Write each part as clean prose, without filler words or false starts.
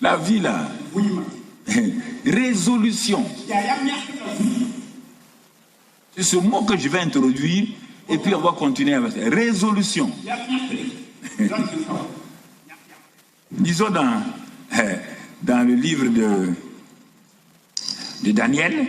La vie là. Résolution. C'est ce mot que je vais introduire et puis on va continuer avec ça. Résolution. Disons dans le livre de Daniel,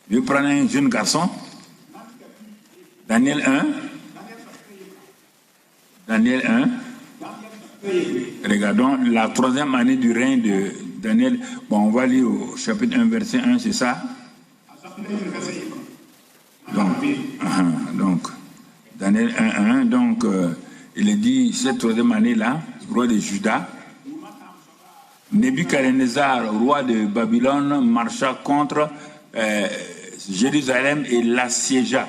je vais prendre un jeune garçon. Daniel 1. Daniel 1. Regardons la 3e année du règne de Daniel. Bon, on va lire au chapitre 1, verset 1, c'est ça? Donc, Daniel 1, 1, donc, il est dit, cette 3e année-là, roi de Juda, Nebuchadnezzar, roi de Babylone, marcha contre Jérusalem et l'assiégea.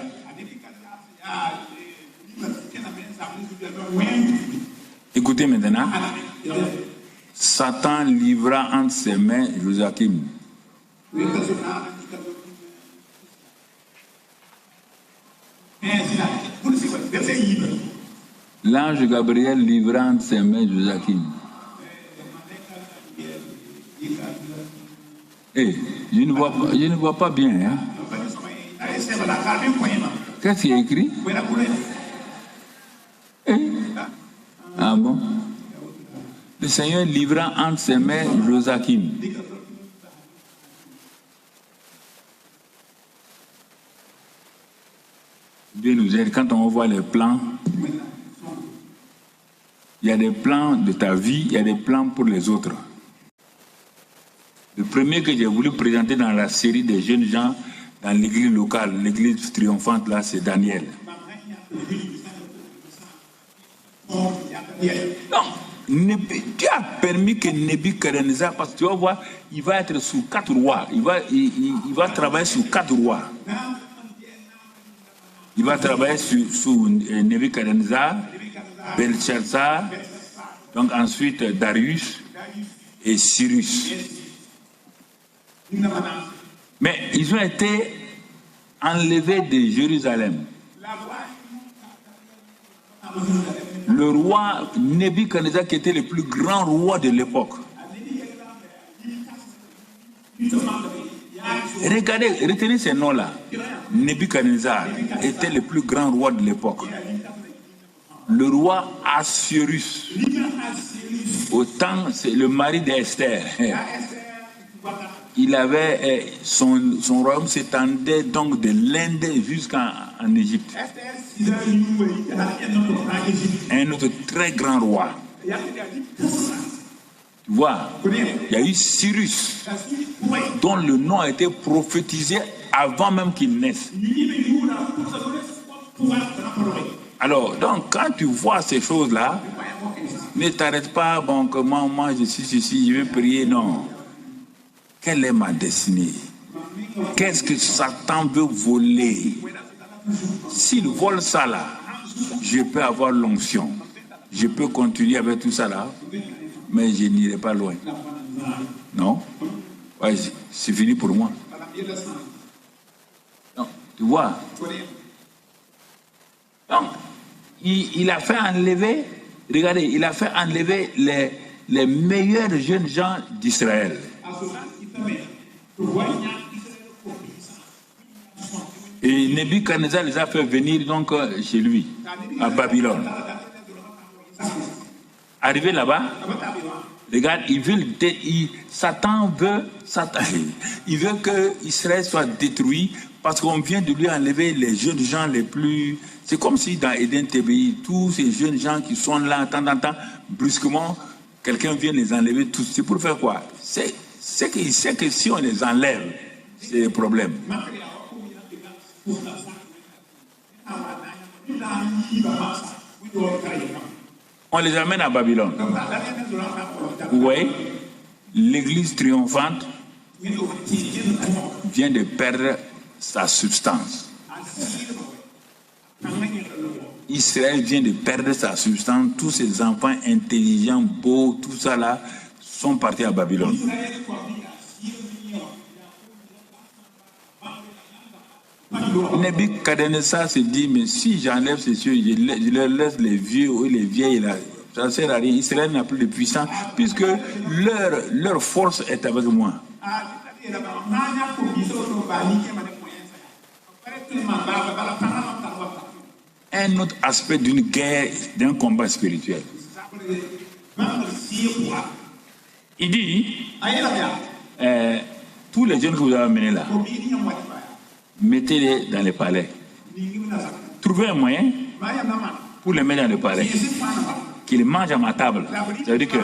Écoutez maintenant, Satan livra entre ses mains Joachim. L'ange Gabriel livra entre ses mains Joachim. Je ne vois pas bien. Hein? Qu'est-ce qui est écrit? Ah bon? Le Seigneur livra entre ses mains Joachim. Dieu nous aide quand on voit les plans. Il y a des plans de ta vie, il y a des plans pour les autres. Le premier que j'ai voulu présenter dans la série des jeunes gens dans l'église locale, l'église triomphante là, c'est Daniel. Non, Dieu a permis que Nebuchadnezzar, parce que tu vas voir, il va être sous 4 rois. Il va travailler sous 4 rois. Il va travailler sous Nebuchadnezzar, Belshazzar, donc ensuite Darius et Cyrus. Mais ils ont été enlevés de Jérusalem. Le roi Nebuchadnezzar, qui était le plus grand roi de l'époque. Regardez, retenez ces noms-là. Nebuchadnezzar était le plus grand roi de l'époque. Le roi Assuérus. Autant, c'est le mari d'Esther. Il avait son royaume s'étendait donc de l'Inde jusqu'en Égypte. Un autre très grand roi. Tu vois, il y a eu Cyrus, dont le nom a été prophétisé avant même qu'il naisse. Alors, donc, quand tu vois ces choses-là, ne t'arrête pas, bon, comment moi je suis ceci, je vais prier, non. Quelle est ma destinée? Qu'est-ce que Satan veut voler? S'il vole ça là, je peux avoir l'onction. Je peux continuer avec tout ça là, mais je n'irai pas loin. Non? Ouais, c'est fini pour moi. Non, tu vois? Donc, il a fait enlever, regardez, il a fait enlever les meilleurs jeunes gens d'Israël. Et Nebuchadnezzar les a fait venir donc chez lui, à Babylone. Arrivé là-bas, regarde, Satan veut que Israël soit détruit parce qu'on vient de lui enlever les jeunes gens les plus... C'est comme si dans Eden TBI, tous ces jeunes gens qui sont là, de temps en temps, brusquement, quelqu'un vient les enlever tous. C'est pour faire quoi? C'est qu'il sait que si on les enlève, c'est un problème. On les amène à Babylone. Vous voyez, l'église triomphante vient de perdre sa substance. Israël vient de perdre sa substance. Tous ces enfants intelligents, beaux, tout ça là, sont partis à Babylone. Nebuchadnezzar se dit, mais si j'enlève ces cieux, je leur laisse les vieux ou les vieilles là, Ça ne sert à rien. Israël n'a plus de puissance puisque leur force est avec moi. Un autre aspect d'une guerre, d'un combat spirituel. Il dit, tous les jeunes que vous avez amenés là, mettez-les dans les palais. Trouvez un moyen pour les mettre dans le palais. Qu'ils mangent à ma table. Ça veut dire que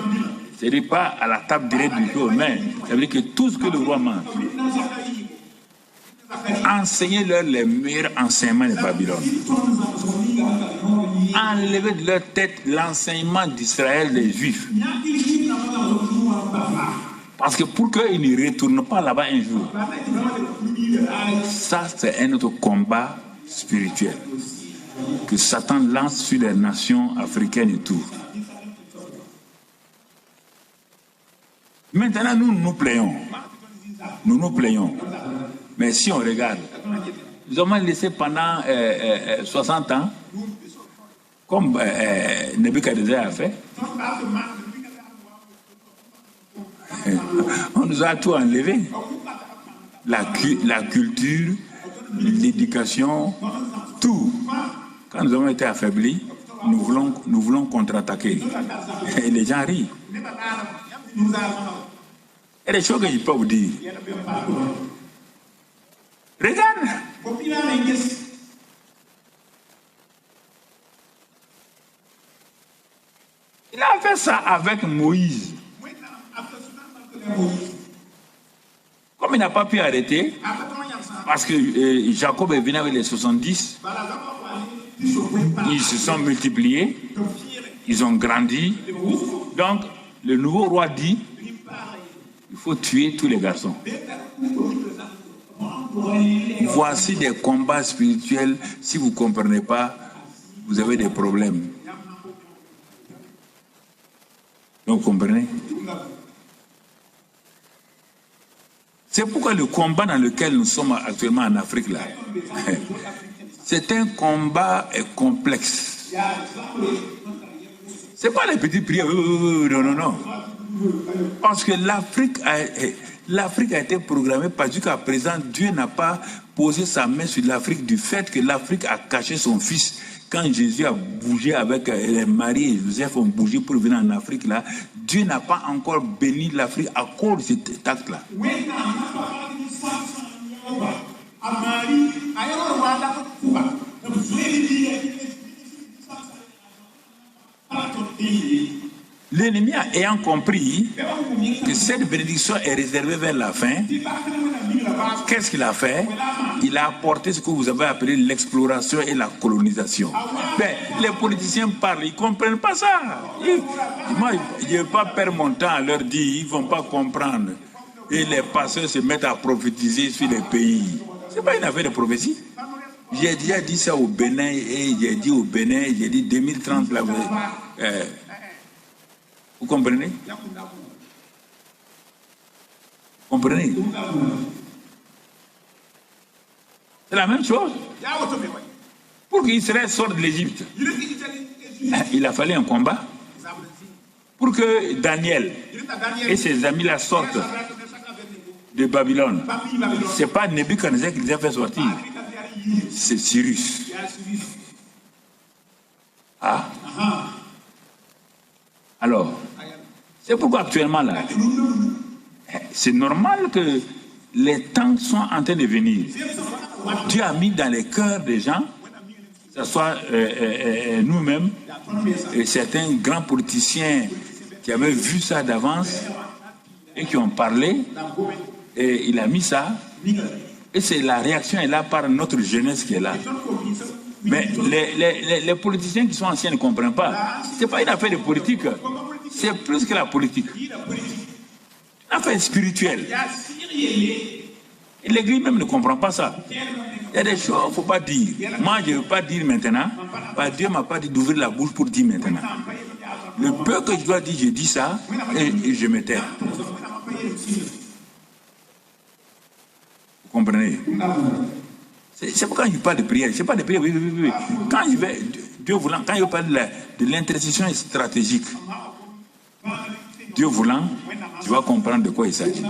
ce n'est pas à la table directe du jour, mais ça veut dire que tout ce que le roi mange, enseignez-leur les meilleurs enseignements de Babylone. Enlevez de leur tête l'enseignement d'Israël des Juifs. Parce que pour qu'ils ne retournent pas là-bas un jour, ça c'est un autre combat spirituel que Satan lance sur les nations africaines et tout. Maintenant, nous nous plaignons. Nous nous plaignons. Mais si on regarde, nous avons laissé pendant 60 ans, comme Nebuchadnezzar a fait, on nous a tout enlevé. La culture, l'éducation, tout. Quand nous avons été affaiblis, nous voulons contre-attaquer. Et les gens rient. Il y a des choses que je peux vous dire. Regarde. Il a fait ça avec Moïse. Comme il n'a pas pu arrêter, parce que Jacob est venu avec les 70, ils se sont multipliés, ils ont grandi. Donc, le nouveau roi dit, il faut tuer tous les garçons. Voici des combats spirituels. Si vous ne comprenez pas, vous avez des problèmes. Donc, vous comprenez? C'est pourquoi le combat dans lequel nous sommes actuellement en Afrique, là, c'est un combat complexe. Ce n'est pas les petites prières. Non. Parce que l'Afrique a été programmée parce que jusqu'à présent, Dieu n'a pas posé sa main sur l'Afrique du fait que l'Afrique a caché son fils. Quand Jésus a bougé avec Marie et Joseph ont bougé pour venir en Afrique, là, Dieu n'a pas encore béni l'Afrique à cause de cet acte-là. L'ennemi ayant compris que cette bénédiction est réservée vers la fin, qu'est-ce qu'il a fait? Il a apporté ce que vous avez appelé l'exploration et la colonisation. Mais les politiciens parlent, ils ne comprennent pas ça. Moi, je ne vais pas perdre mon temps à leur dire, ils ne vont pas comprendre. Et les pasteurs se mettent à prophétiser sur les pays. Ce n'est pas une affaire de prophétie. J'ai déjà dit ça au Bénin, et j'ai dit 2030, là, vous comprenez? Comprenez? C'est la même chose. Pour qu'Israël sorte de l'Égypte, il a fallu un combat. Pour que Daniel et ses amis-là sortent de Babylone, ce n'est pas Nebuchadnezzar qui les a fait sortir, c'est Cyrus. Ah? Alors, c'est pourquoi actuellement là, c'est normal que les temps sont en train de venir. Dieu a mis dans les cœurs des gens, que ce soit nous-mêmes et certains grands politiciens qui avaient vu ça d'avance et qui ont parlé, et il a mis ça, et c'est la réaction est là par notre jeunesse qui est là. Mais les politiciens qui sont anciens ne comprennent pas. Ce n'est pas une affaire de politique. C'est plus que la politique. Une affaire spirituelle. Et l'Église même ne comprend pas ça. Il y a des choses qu'il ne faut pas dire. Moi, je ne veux pas dire maintenant. Dieu ne m'a pas dit d'ouvrir la bouche pour dire maintenant. Le peu que je dois dire, je dis ça et je me tais. Vous comprenez? C'est pourquoi je parle de prière. Je ne sais pas de prière. Oui. Quand je vais, Dieu voulant, quand il parle de l'intercession stratégique, Dieu voulant, tu vas comprendre de quoi il s'agit.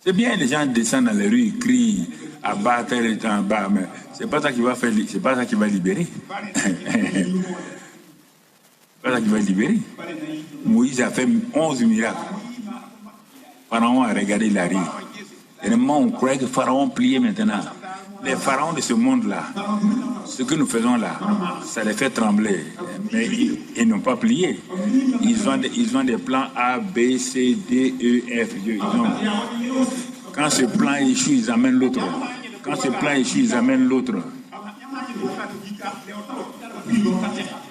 C'est bien, les gens descendent dans les rues, ils crient, abattent les gens en bas, mais c'est pas ça qui va faire, c'est pas ça qui va libérer. C'est pas ça qui va libérer. Moïse a fait 11 miracles. Pharaon a regardé, il a ri. Et le moment où on croyait que Pharaon pliait maintenant, les pharaons de ce monde-là, ce que nous faisons là, ça les fait trembler. Mais ils n'ont pas plié. Ils ont des plans A, B, C, D, E, F. Quand ce plan échoue, ils amènent l'autre. Quand ce plan échoue, ils amènent l'autre.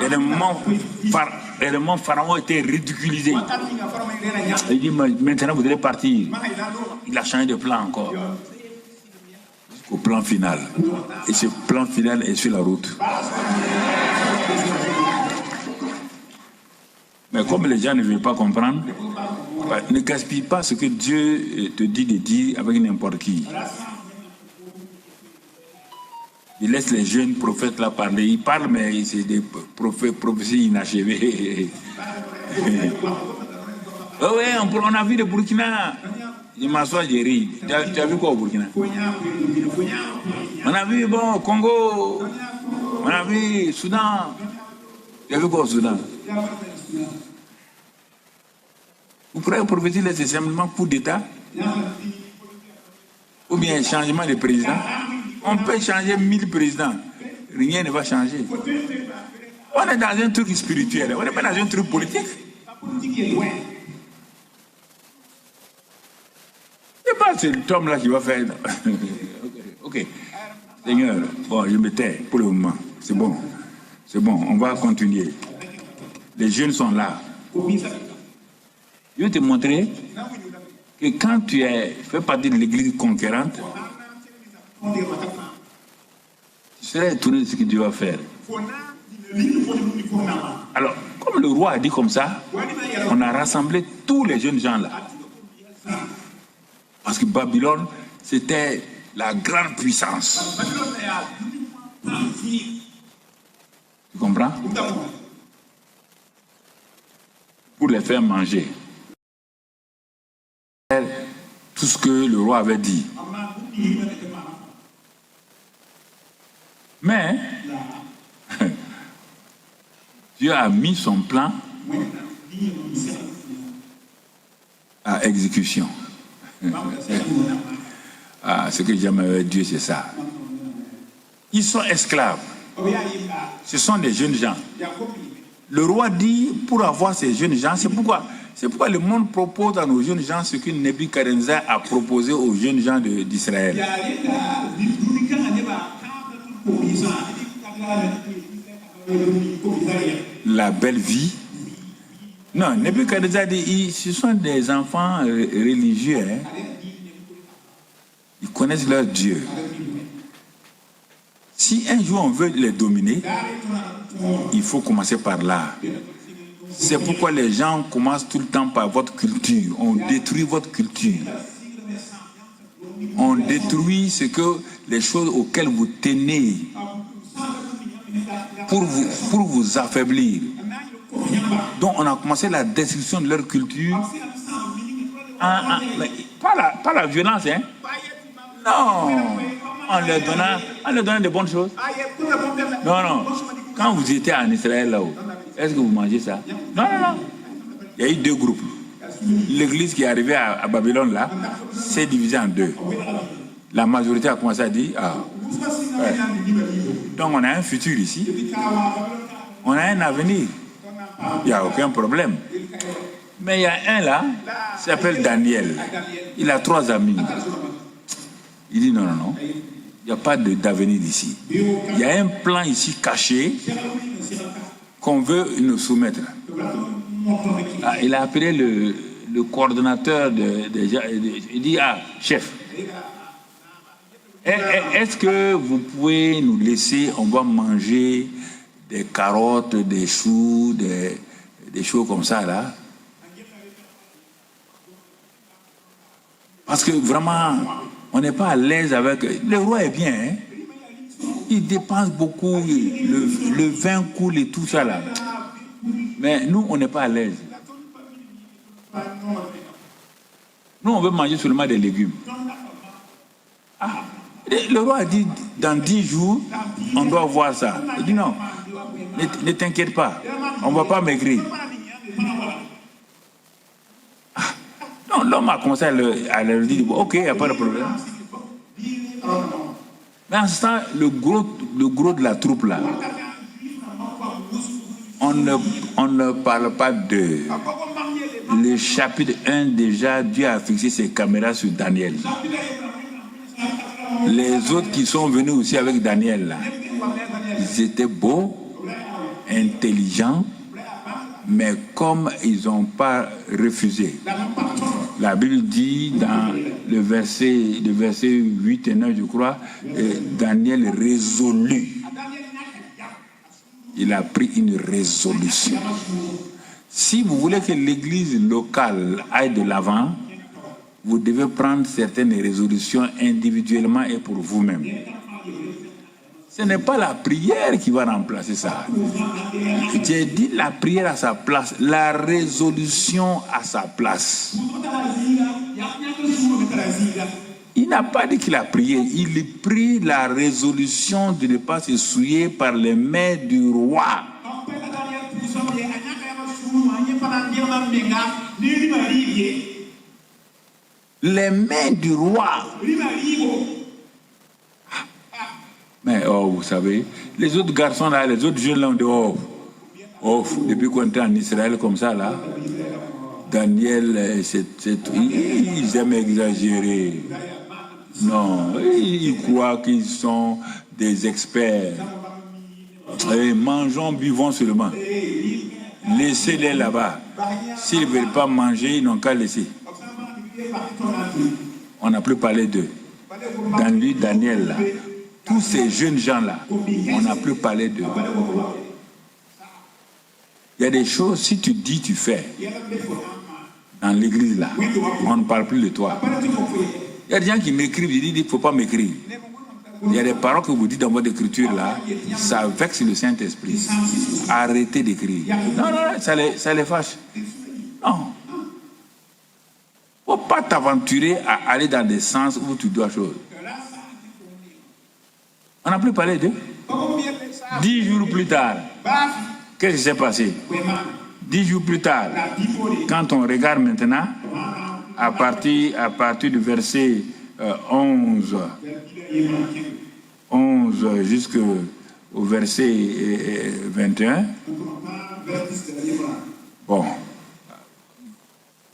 Et le moment Pharaon était ridiculisé. Il dit, maintenant vous allez partir. Il a changé de plan encore. Au plan final. Et ce plan final est sur la route. Mais comme les gens ne veulent pas comprendre, ne gaspille pas ce que Dieu te dit de dire avec n'importe qui. Il laisse les jeunes prophètes là parler. Ils parlent, mais c'est des prophéties inachevées. Oh oui, on a vu le Burkina. Je m'assois, j'ai ri. Tu as vu quoi au Burkina? On a vu, bon, Congo. On a vu Soudan. Tu as vu quoi au Soudan? Vous croyez prophétiser, c'est simplement coup d'État? Ou bien changement de président? On peut changer 1000 présidents. Rien ne va changer. On est dans un truc spirituel. On n'est pas dans un truc politique. C'est pas cet homme-là qui va faire. Ok. Seigneur, bon, je me tais pour le moment. C'est bon. C'est bon, on va continuer. Les jeunes sont là. Je vais te montrer que quand tu fais partie de l'église conquérante, tu serais étonné de ce que Dieu va faire. Alors, comme le roi a dit comme ça, on a rassemblé tous les jeunes gens là. Parce que Babylone, c'était la grande puissance. Tu comprends? Pour les faire manger. Tout ce que le roi avait dit. Mais Dieu a mis son plan à exécution. Ce que j'aime avec Dieu, c'est ça. Ils sont esclaves. Ce sont des jeunes gens. Le roi dit, pour avoir ces jeunes gens, c'est pourquoi le monde propose à nos jeunes gens ce que Nebuchadnezzar a proposé aux jeunes gens d'Israël. La belle vie. Non, Nebuchadnezzar dit, ce sont des enfants religieux. Hein. Ils connaissent leur Dieu. Si un jour on veut les dominer, il faut commencer par là. C'est pourquoi les gens commencent tout le temps par votre culture. On détruit votre culture. On détruit les choses auxquelles vous tenez pour vous affaiblir. Donc on a commencé la destruction de leur culture. Pas la violence, hein? Non. En leur donnant de bonnes choses. Non. Quand vous étiez en Israël là-haut, est-ce que vous mangez ça? Non. Il y a eu deux groupes. L'église qui est arrivée à Babylone là, s'est divisée en deux. La majorité a commencé à dire, ouais. Donc on a un futur ici. On a un avenir. Il n'y a aucun problème. Mais il y a un là, il s'appelle Daniel. Il a 3 amis. Il dit non. Il n'y a pas d'avenir ici. Il y a un plan ici caché qu'on veut nous soumettre. Il a appelé le coordonnateur il dit, chef, est-ce que vous pouvez nous laisser, on va manger des carottes, des choux, des choses comme ça là? Parce que vraiment, On n'est pas à l'aise avec... Le roi est bien, hein? Il dépense beaucoup, le vin coule et tout ça là. Mais nous, on n'est pas à l'aise. Nous, on veut manger seulement des légumes. Ah, le roi a dit, dans 10 jours, on doit voir ça. Il dit non, ne t'inquiète pas, on ne va pas maigrir. Ah, non, l'homme a commencé à leur dire, ok, il n'y a pas de problème. Mais en ce temps, le gros de la troupe là, on ne parle pas de... Le chapitre 1, déjà, Dieu a fixé ses caméras sur Daniel. Les autres qui sont venus aussi avec Daniel, là, ils étaient beaux, intelligents, mais comme ils n'ont pas refusé. La Bible dit dans le verset 8 et 9, je crois, Daniel résolu. Il a pris une résolution. Si vous voulez que l'église locale aille de l'avant, vous devez prendre certaines résolutions individuellement et pour vous-même. Ce n'est pas la prière qui va remplacer ça. J'ai dit la prière à sa place, la résolution à sa place. Il n'a pas dit qu'il a prié, il prit la résolution de ne pas se souiller par les mains du roi. Les mains du roi. Mais vous savez, les autres garçons là, les autres jeunes là, on dit depuis qu'on était en Israël comme ça là, Daniel, ils aiment exagérer. Non, ils croient qu'ils sont des experts. Et mangeons, buvons seulement. Laissez-les là-bas. S'ils ne veulent pas manger, ils n'ont qu'à laisser. On n'a plus parlé d'eux. Dans lui, Daniel, là, tous ces jeunes gens-là, on n'a plus parlé d'eux. Il y a des choses, si tu dis, tu fais. Dans l'église, là, on ne parle plus de toi. Il y a des gens qui m'écrivent, ils disent qu'il ne faut pas m'écrire. Il y a des paroles que vous dites dans votre écriture là, ça vexe le Saint-Esprit. Arrêtez d'écrire. Non, ça les fâche. Non. Il ne faut pas t'aventurer à aller dans des sens où tu dois chose. On n'a plus parlé d'eux. 10 jours plus tard, qu'est-ce qui s'est passé? 10 jours plus tard, quand on regarde maintenant, à partir du verset 11 jusqu'au verset 21, bon,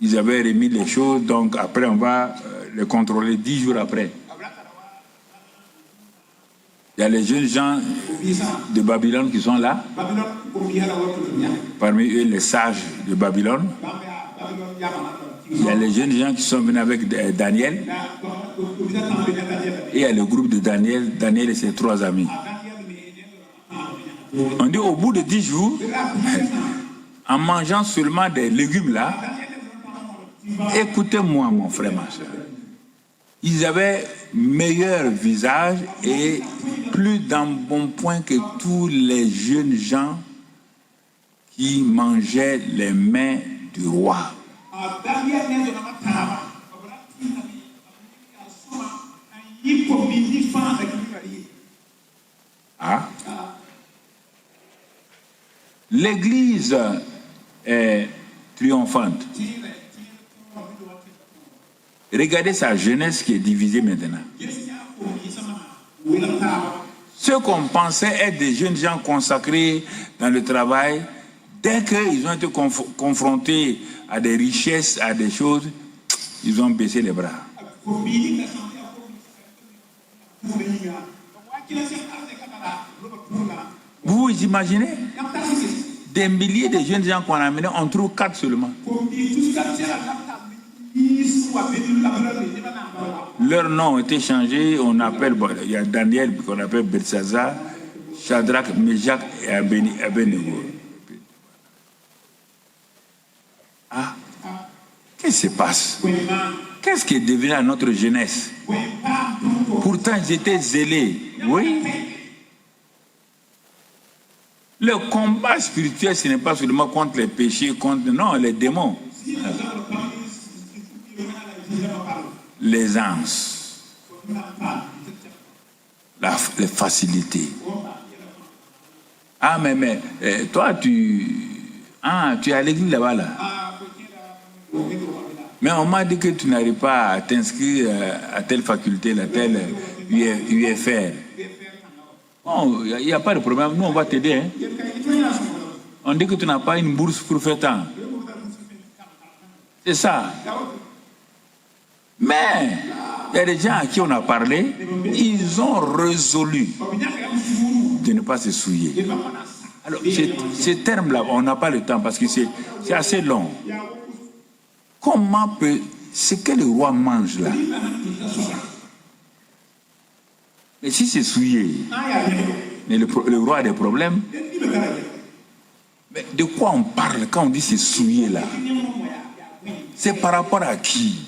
ils avaient remis les choses, donc après on va les contrôler 10 jours après. Il y a les jeunes gens de Babylone qui sont là, parmi eux les sages de Babylone. Il y a les jeunes gens qui sont venus avec Daniel. Et il y a le groupe de Daniel et ses 3 amis. On dit au bout de 10 jours, en mangeant seulement des légumes là, écoutez-moi mon frère, ma soeur. Ils avaient meilleur visage et plus d'embonpoint que tous les jeunes gens qui mangeaient les mains du roi. Ah. L'Église est triomphante. Regardez sa jeunesse qui est divisée maintenant. Ceux qu'on pensait être des jeunes gens consacrés dans le travail, dès qu'ils ont été confrontés à des richesses, à des choses, ils ont baissé les bras. Vous imaginez? Des milliers de jeunes gens qu'on a amenés, on trouve 4 seulement. Leurs noms ont été changés. On appelle, il y a Daniel qu'on appelle Belshazzar, Shadrach, Meshach et Abednego. Ah, qu'est-ce qui se passe? Qu'est-ce qui est devenu à notre jeunesse? Pourtant, j'étais zélé. Oui. Le combat spirituel, ce n'est pas seulement contre les péchés, contre non, les démons. L'aisance. Les facilités. Ah, mais toi, tu es à l'église là-bas, là. Mais on m'a dit que tu n'arrives pas à t'inscrire à telle faculté, à telle UFR. Bon, il n'y a pas de problème, nous on va t'aider. Hein. On dit que tu n'as pas une bourse pour faire temps. C'est ça. Mais il y a des gens à qui on a parlé, ils ont résolu de ne pas se souiller. Alors, ces termes-là, on n'a pas le temps parce que c'est assez long. Comment peut... Ce que le roi mange là, mais si c'est souillé, mais le roi a des problèmes. Mais de quoi on parle quand on dit c'est souillé là? C'est par rapport à qui?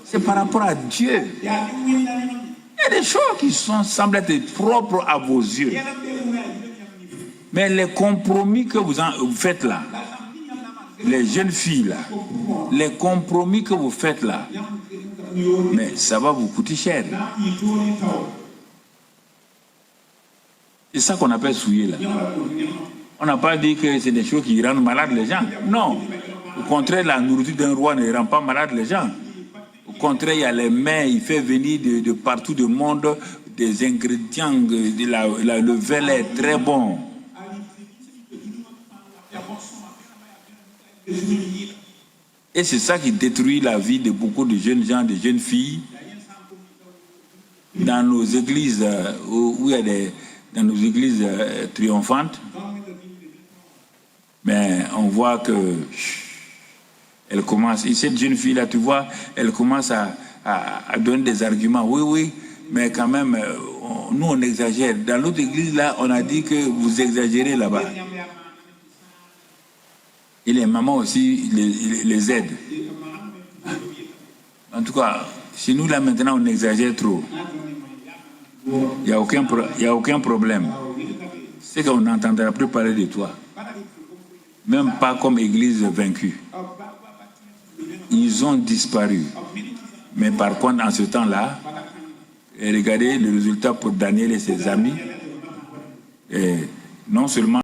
C'est par rapport à Dieu. Il y a des choses qui semblent être propres à vos yeux. Mais les compromis que vous faites là, les jeunes filles là, les compromis que vous faites là, mais ça va vous coûter cher. C'est ça qu'on appelle souiller là. On n'a pas dit que c'est des choses qui rendent malades les gens. Non. Au contraire, la nourriture d'un roi ne rend pas malade les gens. Au contraire, il y a les mains, il fait venir de partout du monde des ingrédients, le vin est très bon. Et c'est ça qui détruit la vie de beaucoup de jeunes gens, de jeunes filles. Dans nos églises, où il y a dans nos églises triomphantes, mais on voit que elle commence, et cette jeune fille là, tu vois, elle commence à donner des arguments. Oui, mais quand même, nous on exagère. Dans l'autre église là, on a dit que vous exagérez là-bas. Et les mamans aussi les aident. En tout cas, chez nous là maintenant on exagère trop. Il n'y a aucun problème. C'est qu'on n'entendra plus parler de toi. Même pas comme église vaincue. Ils ont disparu. Mais par contre, en ce temps-là, regardez le résultat pour Daniel et ses amis. Et non seulement